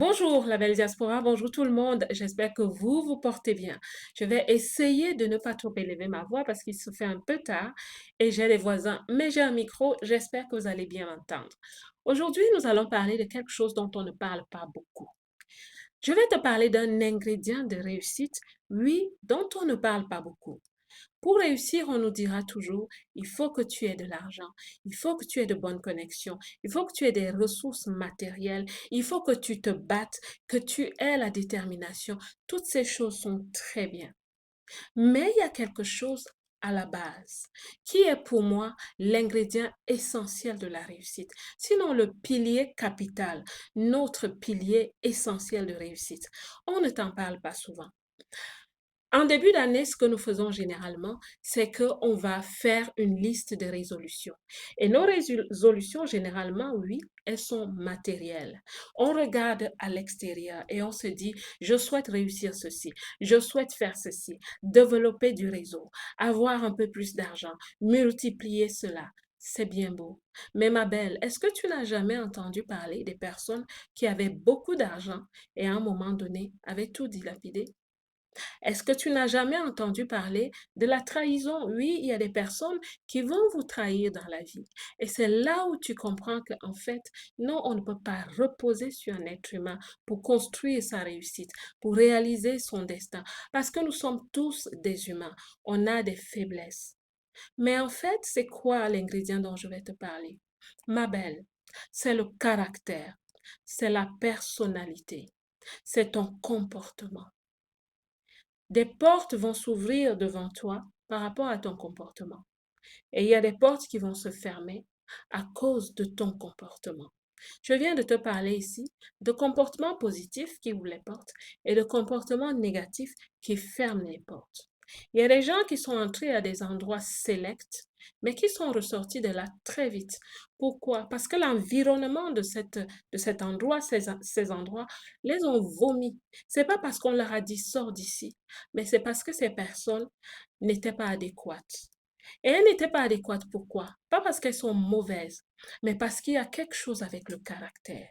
Bonjour la belle diaspora, bonjour tout le monde. J'espère que vous vous portez bien. Je vais essayer de ne pas trop élever ma voix parce qu'il se fait un peu tard et j'ai des voisins, mais j'ai un micro. J'espère que vous allez bien m'entendre. Aujourd'hui, nous allons parler de quelque chose dont on ne parle pas beaucoup. Je vais te parler d'un ingrédient de réussite, oui, dont on ne parle pas beaucoup. Pour réussir, on nous dira toujours, il faut que tu aies de l'argent, il faut que tu aies de bonnes connexions, il faut que tu aies des ressources matérielles, il faut que tu te battes, que tu aies la détermination. Toutes ces choses sont très bien. Mais il y a quelque chose à la base qui est pour moi l'ingrédient essentiel de la réussite, sinon le pilier capital, notre pilier essentiel de réussite. On ne t'en parle pas souvent. En début d'année, ce que nous faisons généralement, c'est qu'on va faire une liste de résolutions. Et nos résolutions, généralement, oui, elles sont matérielles. On regarde à l'extérieur et on se dit, je souhaite réussir ceci, je souhaite faire ceci, développer du réseau, avoir un peu plus d'argent, multiplier cela. C'est bien beau. Mais ma belle, est-ce que tu n'as jamais entendu parler des personnes qui avaient beaucoup d'argent et à un moment donné avaient tout dilapidé? Est-ce que tu n'as jamais entendu parler de la trahison? Oui, il y a des personnes qui vont vous trahir dans la vie. Et c'est là où tu comprends qu'en fait, non, on ne peut pas reposer sur un être humain pour construire sa réussite, pour réaliser son destin. Parce que nous sommes tous des humains. On a des faiblesses. Mais en fait, c'est quoi l'ingrédient dont je vais te parler? Ma belle, c'est le caractère, c'est la personnalité, c'est ton comportement. Des portes vont s'ouvrir devant toi par rapport à ton comportement. Et il y a des portes qui vont se fermer à cause de ton comportement. Je viens de te parler ici de comportements positifs qui ouvrent les portes et de comportements négatifs qui ferment les portes. Il y a des gens qui sont entrés à des endroits sélects, mais qui sont ressortis de là très vite. Pourquoi? Parce que l'environnement de cet endroit, ces endroits, les ont vomis. C'est pas parce qu'on leur a dit sors d'ici, mais c'est parce que ces personnes n'étaient pas adéquates. Et elles n'étaient pas adéquates, pourquoi? Pas parce qu'elles sont mauvaises, mais parce qu'il y a quelque chose avec le caractère.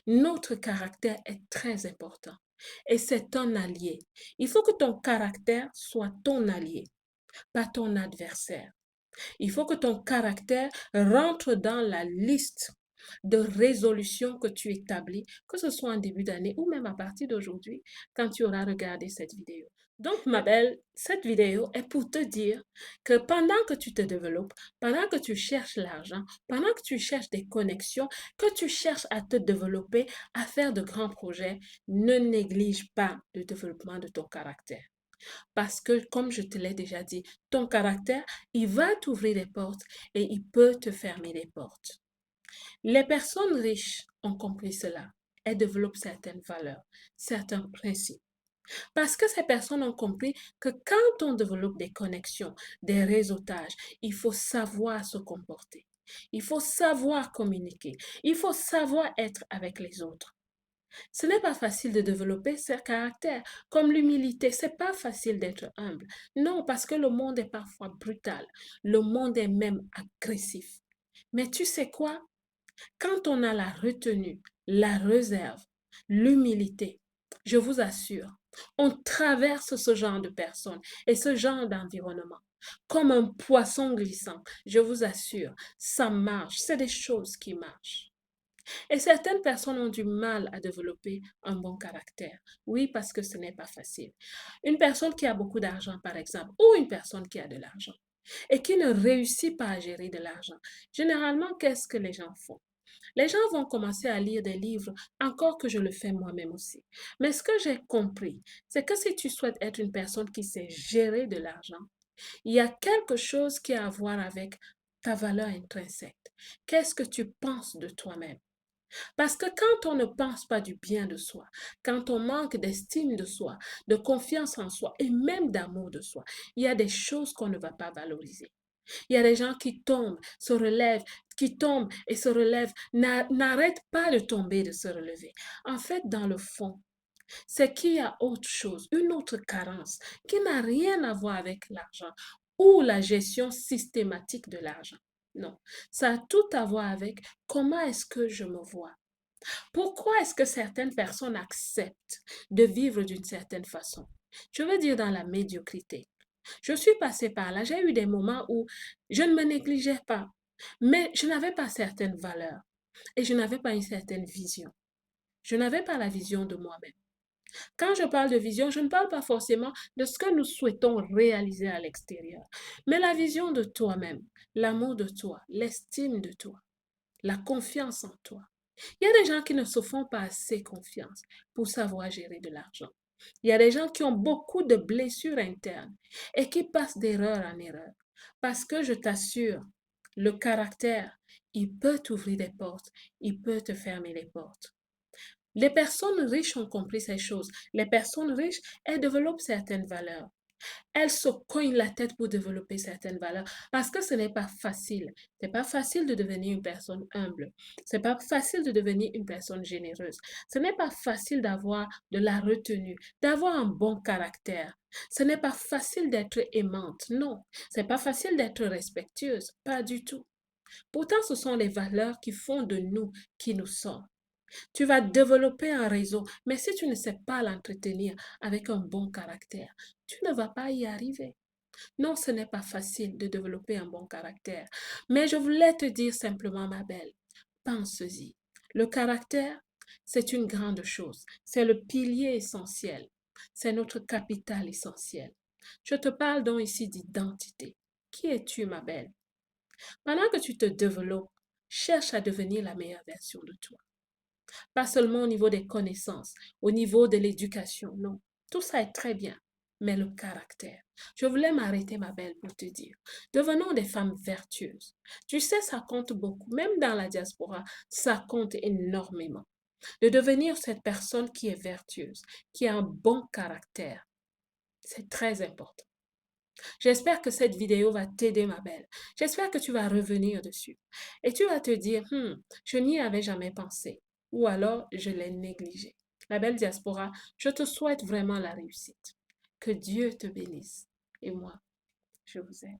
Notre caractère est très important et c'est un allié. Il faut que ton caractère soit ton allié, pas ton adversaire. Il faut que ton caractère rentre dans la liste de résolutions que tu établis, que ce soit en début d'année ou même à partir d'aujourd'hui, quand tu auras regardé cette vidéo. Donc, ma belle, cette vidéo est pour te dire que pendant que tu te développes, pendant que tu cherches l'argent, pendant que tu cherches des connexions, que tu cherches à te développer, à faire de grands projets, ne néglige pas le développement de ton caractère. Parce que, comme je te l'ai déjà dit, ton caractère, il va t'ouvrir des portes et il peut te fermer des portes. Les personnes riches ont compris cela. Elles développent certaines valeurs, certains principes. Parce que ces personnes ont compris que quand on développe des connexions, des réseautages, il faut savoir se comporter. Il faut savoir communiquer. Il faut savoir être avec les autres. Ce n'est pas facile de développer ce caractère, comme l'humilité. C'est pas facile d'être humble. Non, parce que le monde est parfois brutal. Le monde est même agressif. Mais tu sais quoi? Quand on a la retenue, la réserve, l'humilité, je vous assure, on traverse ce genre de personnes et ce genre d'environnement comme un poisson glissant. Je vous assure, ça marche. C'est des choses qui marchent. Et certaines personnes ont du mal à développer un bon caractère. Oui, parce que ce n'est pas facile. Une personne qui a beaucoup d'argent, par exemple, ou une personne qui a de l'argent et qui ne réussit pas à gérer de l'argent, généralement, qu'est-ce que les gens font? Les gens vont commencer à lire des livres, encore que je le fais moi-même aussi. Mais ce que j'ai compris, c'est que si tu souhaites être une personne qui sait gérer de l'argent, il y a quelque chose qui a à voir avec ta valeur intrinsèque. Qu'est-ce que tu penses de toi-même? Parce que quand on ne pense pas du bien de soi, quand on manque d'estime de soi, de confiance en soi et même d'amour de soi, il y a des choses qu'on ne va pas valoriser. Il y a des gens qui tombent, se relèvent, qui tombent et se relèvent, n'arrêtent pas de tomber, de se relever. En fait, dans le fond, c'est qu'il y a autre chose, une autre carence qui n'a rien à voir avec l'argent ou la gestion systématique de l'argent. Non, ça a tout à voir avec comment est-ce que je me vois. Pourquoi est-ce que certaines personnes acceptent de vivre d'une certaine façon? Je veux dire dans la médiocrité. Je suis passée par là, j'ai eu des moments où je ne me négligeais pas, mais je n'avais pas certaines valeurs et je n'avais pas une certaine vision. Je n'avais pas la vision de moi-même. Quand je parle de vision, je ne parle pas forcément de ce que nous souhaitons réaliser à l'extérieur, mais la vision de toi-même, l'amour de toi, l'estime de toi, la confiance en toi. Il y a des gens qui ne se font pas assez confiance pour savoir gérer de l'argent. Il y a des gens qui ont beaucoup de blessures internes et qui passent d'erreur en erreur. Parce que je t'assure, le caractère, il peut t'ouvrir des portes, il peut te fermer les portes. Les personnes riches ont compris ces choses. Les personnes riches, elles développent certaines valeurs. Elles se cognent la tête pour développer certaines valeurs parce que ce n'est pas facile. C'est pas facile de devenir une personne humble. C'est pas facile de devenir une personne généreuse. Ce n'est pas facile d'avoir de la retenue, d'avoir un bon caractère. Ce n'est pas facile d'être aimante. Non. C'est pas facile d'être respectueuse. Pas du tout. Pourtant, ce sont les valeurs qui font de nous qui nous sommes. Tu vas développer un réseau, mais si tu ne sais pas l'entretenir avec un bon caractère, tu ne vas pas y arriver. Non, ce n'est pas facile de développer un bon caractère, mais je voulais te dire simplement, ma belle, pense-y. Le caractère, c'est une grande chose, c'est le pilier essentiel, c'est notre capital essentiel. Je te parle donc ici d'identité. Qui es-tu, ma belle? Pendant que tu te développes, cherche à devenir la meilleure version de toi. Pas seulement au niveau des connaissances, au niveau de l'éducation, non. Tout ça est très bien, mais le caractère. Je voulais m'arrêter, ma belle, pour te dire. Devenons des femmes vertueuses. Tu sais, ça compte beaucoup. Même dans la diaspora, ça compte énormément. De devenir cette personne qui est vertueuse, qui a un bon caractère. C'est très important. J'espère que cette vidéo va t'aider, ma belle. J'espère que tu vas revenir dessus. Et tu vas te dire, je n'y avais jamais pensé. Ou alors, je l'ai négligé. La belle diaspora, je te souhaite vraiment la réussite. Que Dieu te bénisse. Et moi, je vous aime.